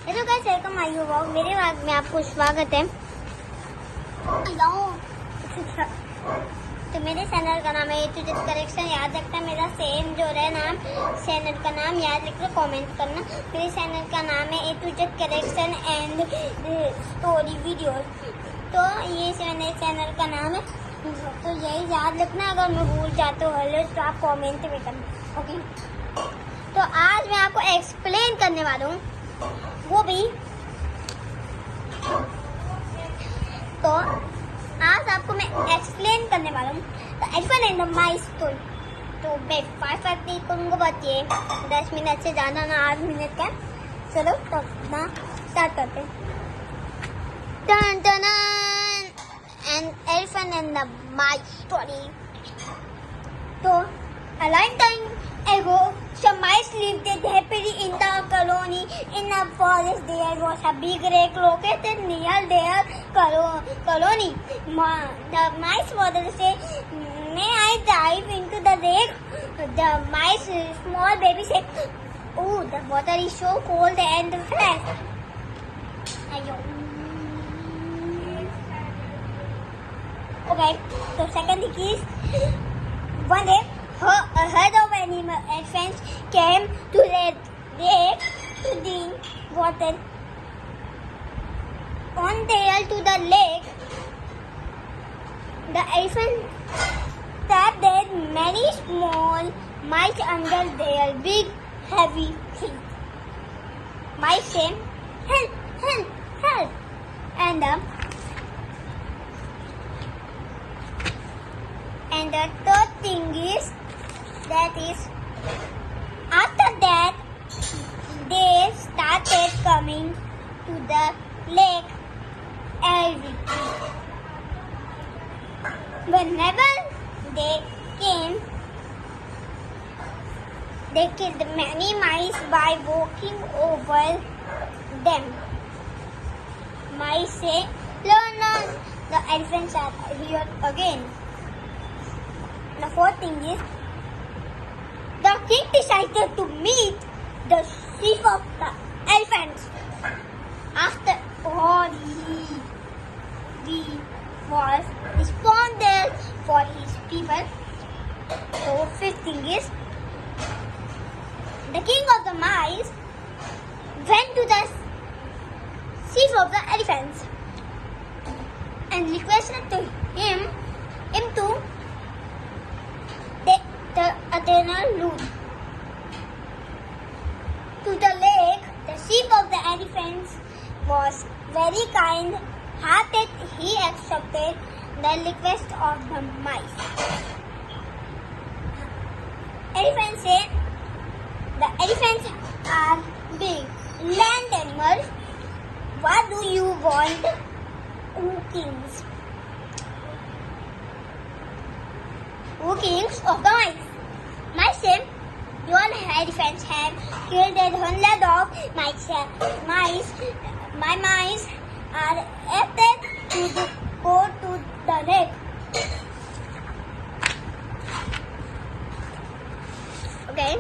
Hello guys, welcome my vlog. मेरे vlog में आपको स्वागत है। तो मेरे चैनल का नाम है ए टू जेड कलेक्शन। याद रखना मेरा सेम जो है नाम, चैनल का नाम याद रख लो, कमेंट करना। मेरे चैनल का नाम है A to Z collection and story videos. तो ये मेरे चैनल का नाम है, तो यही याद रखना। अगर मैं भूल जाते हो तो आप कमेंट में करना, ओके। तो आज मैं आपको एक्सप्लेन करने वाला हूँ, वो भी तो आज आपको मैं एक्सप्लेन करने वाला हूँ तो elephant and the mice story. तो मैं 5 नहीं करूँगा, बच्चे 10 मिनट से ज़्यादा ना, 8 मिनट का। चलो तो ना स्टार्ट करते हैं। Ton ton and elephant and the mice story. तो a long time ago, some mice lived happily in the colony. In a forest, there was a big lake located near their colony. The mice mother said, "May I dive into the lake?" The mice, small baby, said, "Oh, the water is so cold and fresh." Okay, so second thing is, one day, a herd of elephants came to the lake to drink water. On their way to the lake, the elephants trapped many small mice under their big, heavy feet. Mice said, "Help! Help! Help!" And the third thing is, after that, they started coming to the lake every day. Whenever they came, they killed many mice by walking over them. Mice say, "Learn, the elephants are here again." The fourth thing is, the king decided to meet the chief of the elephants. After all, he was responsible for his people. So fifth thing is, the king of the mice went to the chief of the elephants and requested to him to the eternal loop to the lake. The chief of the elephants was very kind-hearted. He accepted the request of the mice. Elephants said, "The elephants are big land animals. What do you want, O kings of the mice?" Mice said, "Your elephants have killed 100 of mice. My mice are expected to go to the lake." Okay.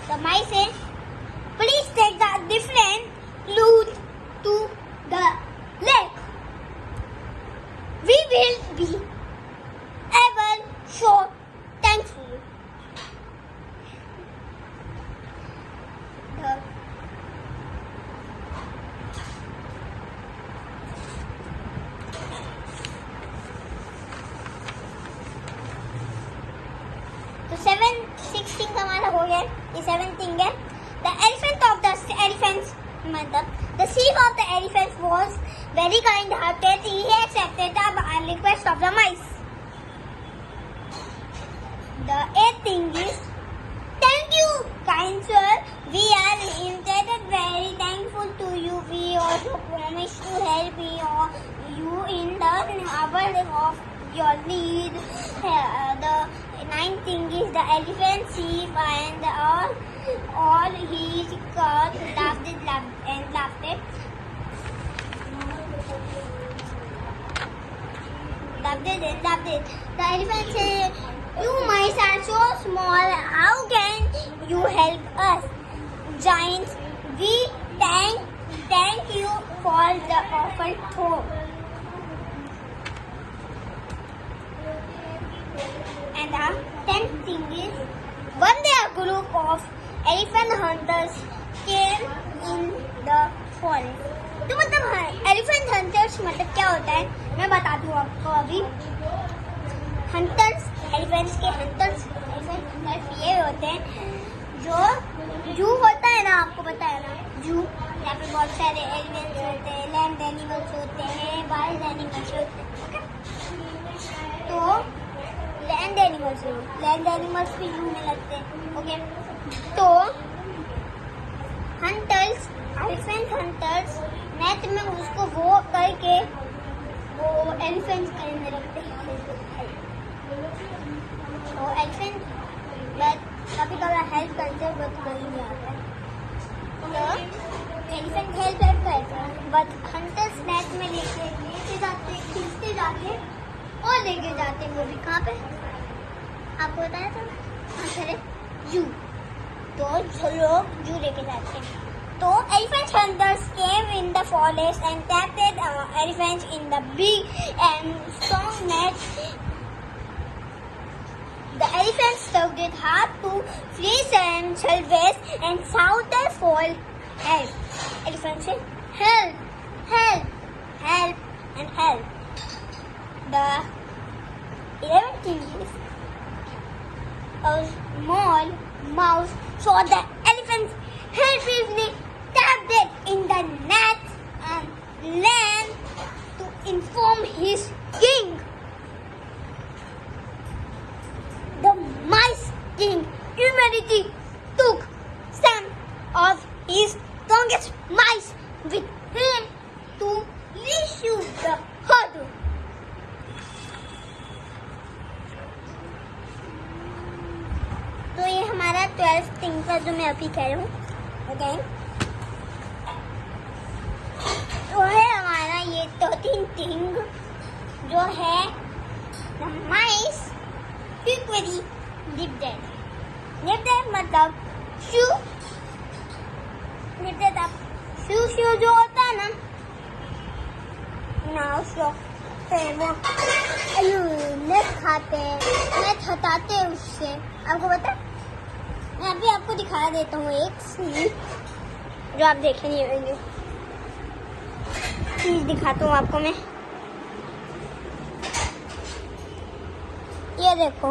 The mice said, "Please take the different route to the lake. We will be ever so thankful." तो 16 हमारा हो गया। ये 7 thing है। The elephant of the elephants, मतलब the chief of the elephants was very kind-hearted. He accepted the request of the mice. The 8th thing is, "Thank you, kind sir. We are indeed very thankful to you. We also promise to help you in the hour of your need." The 9th thing is, the elephant chief and all his court laughed. The elephant said, "You mice are so small. How can you help us. Giants, we thank you for the offer too. And the 10th thing is, one day a group of elephant hunters came in the forest. तो मतलब elephant hunters मतलब क्या होता है मैं बताती हूँ आपको अभी। हंटर्स, एलिफेंट्स के हंटर्स, एलिफेंट हंटर्स ये होते हैं जो जू होता है ना, आपको पता है ना जू, यहाँ पे बहुत सारे एलिफेंट्स होते हैं, लैंड एनिमल्स होते हैं, वाइल्ड एनिमल्स होते हैं। ओके, तो लैंड एनिमल्स भी जू में लगते हैं। ओके, तो हंटर्स, एलिफेंट हंटर्स नेट में उसको वो करके वो एलिफेंट्स के अंदर रखते हैं। तो एलिफेंट कभी कभी हेल्प करते हैं बट कहीं नहीं आता है। तो एलिफेंट हेल्प करते हैं बट हंटर्स नेट में लेके जाते, खींचते जाते और लेके जाते हैं। वो भी कहाँ पे आपको बताया था, हाँ जू। तो लोग जू लेके जाते हैं। So elephant hunters came in the forest and trapped elephants in the big and strong net. The elephants struggled it hard to flee themselves and shouted for help. Elephants said, "Help! Help! Help! And help!" The 11th thing is, a small mouse saw the elephants helplessly tapped it in the net and ran to inform his king. The mice king immediately took some of his strongest mice with him to rescue the herd. तो ये हमारा 12th thing का जो मैं अभी कह रही हूँ। ओके, तो है हमारा ये 13th थिंग जो है the mice quickly lived dead मतलब शू जो होता है ना उसको फिर वो नेट खाते हैं, नेट हटाते हैं उससे। आपको पता है, मैं अभी आपको दिखा देता हूँ एक सीन जो आप देखे नहीं होंगे। चीज दिखाता हूँ आपको मैं, ये देखो।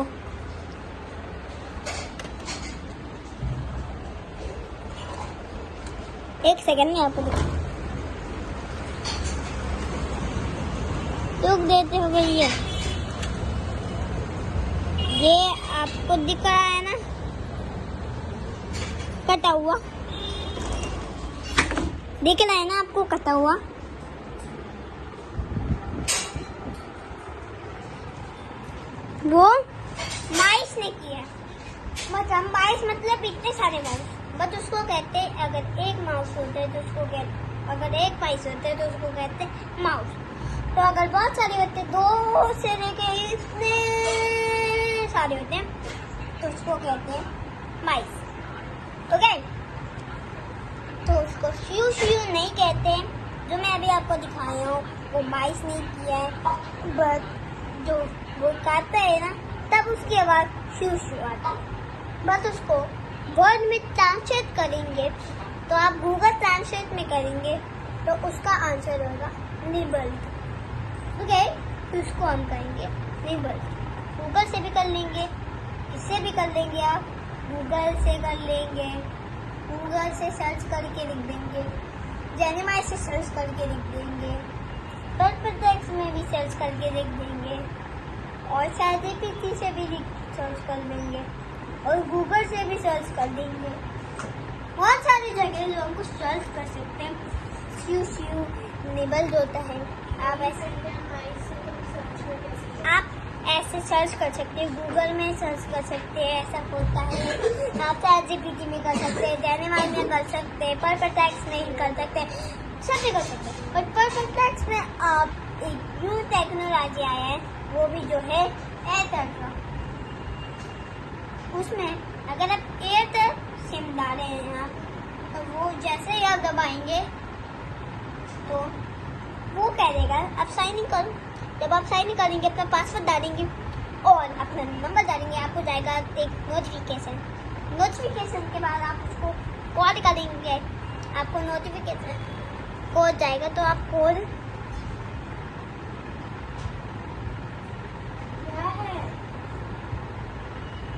एक सेकंड में आपको रुक देते हो गई। ये आपको दिख रहा है ना कटा हुआ, दिख रहा है ना आपको कटा हुआ। वो माइस ने किया, मतलब माइस मतलब इतने सारे माउस, बट उसको कहते हैं अगर एक माउस होता है तो उसको कहते, अगर एक माइस होता है तो उसको कहते हैं माउस। तो अगर बहुत सारे होते हैं, 2 से लेके इतने सारे होते हैं तो उसको कहते हैं माइस। ओके, तो उसको श्यू नहीं कहते, जो मैं अभी आपको दिखाया हूँ वो माइस नहीं किया है, बट जो वो खाता है ना तब उसकी आवाज़ श्यू आता है। बस उसको वर्ड में ट्रांसलेट करेंगे तो आप गूगल ट्रांसलेट में करेंगे तो उसका आंसर होगा निबल। ओके, तो उसको हम कहेंगे निबल। गूगल से भी कर लेंगे, इससे भी कर लेंगे, आप गूगल से कर लेंगे, गूगल से सर्च करके लिख देंगे, जेमिनी से सर्च करके लिख देंगे, परफेक्ट में भी सर्च करके लिख देंगे, और ChatGPT से भी सर्च कर लेंगे, और गूगल से भी सर्च कर देंगे। बहुत सारी जगह जो हमको सर्च कर सकते हैं। श्यू निबल होता है, आप ऐसे सर्च कर सकते हैं, गूगल में सर्च कर सकते हैं, ऐसा होता है। आप ChatGPT में कर सकते हैं, जेमिनी में कर सकते हैं, परफेक्ट टेक्स्ट नहीं कर सकते, सब भी कर सकते हैं। बट परफेक्ट टेक्स्ट में आप एक न्यू टेक्नोलॉजी आया है, वो भी जो है एयरटेल का। उसमें अगर आप एयरटेल डाले हैं आप, तो वो जैसे ही आप दबाएंगे तो वो कह देगा आप साइन इन करो। जब आप साइन इन करेंगे, अपना पासवर्ड डालेंगे और अपना नंबर डालेंगे, आपको जाएगा एक नोटिफिकेशन। नोटिफिकेशन के बाद आप उसको कॉल करेंगे, आपको नोटिफिकेशन कोड जाएगा, तो आप कोड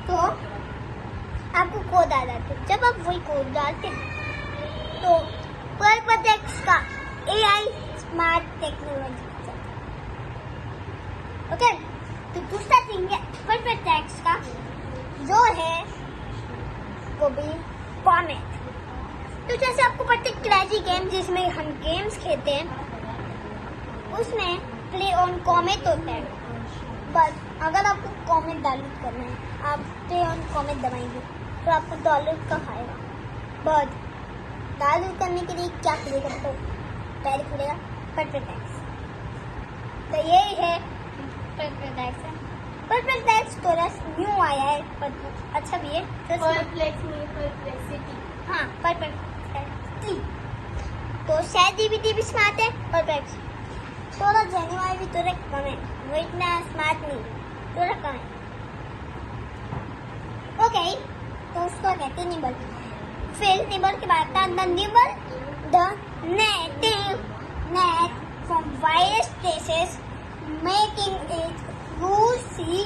तो आपको कोड आ जाते। जब आप वही कोड डालते तो परफेक्ट का AI स्मार्ट टेक्नोलॉजी। ओके, तो दूसरा थिंग है परफेक्ट का जो है वो भी कॉमेट। तो जैसे आपको पता है क्लैशी गेम जिसमें हम गेम्स खेलते हैं, उसमें प्ले ऑन कॉमेट होता है। बस अगर आपको कॉमेट डाउनलोड करना है, आप प्ले ऑन कॉमेट दबाएंगे तो आपको डाउनलोड का आएगा। बट डाउनलोड करने के लिए क्या करेगा, तो पहले खुलेगा परफेक्ट। तो यही है परफेक्ट। परफेक्ट थोड़ा न्यू आया है पर अच्छा भी है। हाँ, परफेक्ट। तो शायद DVD भी स्मार्ट है। परफेक्ट थोड़ा जेन्युइन भी थोड़ा कम है, वो इतना स्मार्ट नहीं, थोड़ा कम है। ओके, तो उसको कहते हैं निबल। फिर निबल के बाद था the nibble the net from various places, making it juicy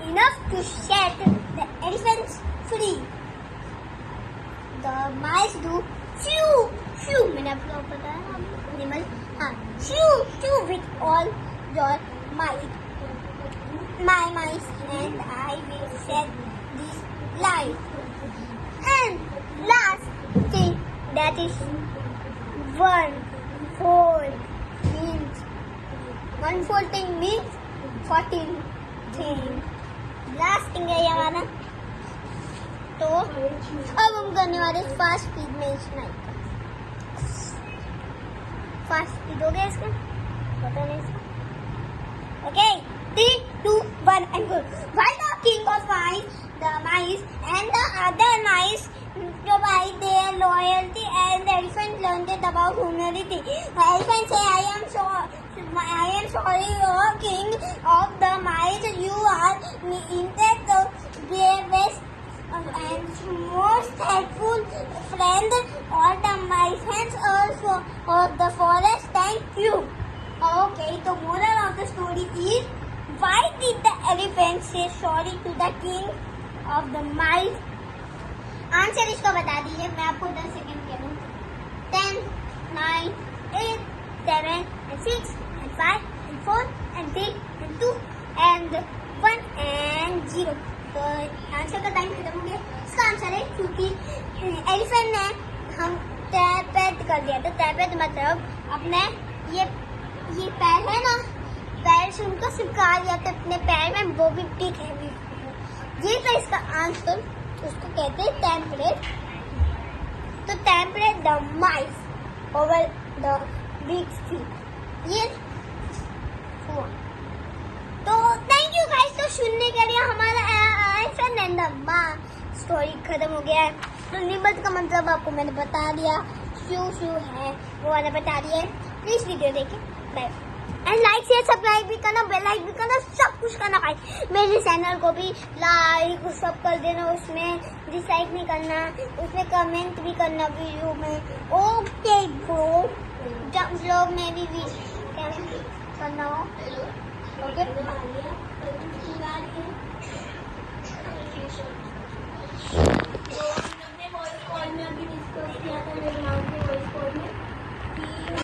enough to set the elephants free. The mice do shoo, मैंने आपको बताया निबल, हाँ, shoo with all your might. My mice and I will set this light. And last thing, that is 1/4 means 14 thing. Last thing है ये हमारा। तो अब हम करने वाले फास्ट स्पीड में स्नाइप। फास्ट स्पीड हो गया इसका, पता नहीं इसका। Okay, 3, 2, 1 and go. While the king of mice, the mice and the other mice provide their loyalty, and the elephant learned about humility. The elephant say, I am sorry, O king of the mice. You are indeed the bravest and most helpful friend of the mice and also of the forest. Thank you. Okay, the moral of the story is, why did the elephant say sorry to the king of the mice? Answer इसका बता दीजिए, मैं आपको 10 second कह दूँ। 10, 9, 8, 7 and 6 and 5 and 4 and 3 and 2 and 1 and 0। तो answer का time खत्म हो गया। इसका आंसर है क्योंकि एलिफेंट ने हम टैपेट कर दिया था। टैपेट मतलब अपने ये पैर है ना, पैर से उनको चिपका दिया था अपने पैर में, वो भी टिक है। ये था इसका आंसर। उसको कहते हैं टेम्पलेट। तो template the mice over the big feet, ये हुआ। तो थैंक यू गाइस, तो सुनने के लिए हमारा elephant and the mice story खत्म हो गया है। तो निबल का मतलब आपको मैंने बता दिया, शू है वो वाला बता दिया है। प्लीज वीडियो देखें, bye. And like share subscribe भी करना, बेल लाइक भी करना, सब कुछ करना भाई। मेरे चैनल को भी लाइक सब कर देना, उसमें डिसलाइक नहीं करना, उसमें कमेंट भी करना वीडियो में। ओके ब्रो, जब ब्लॉग में भी करना हो। ओके।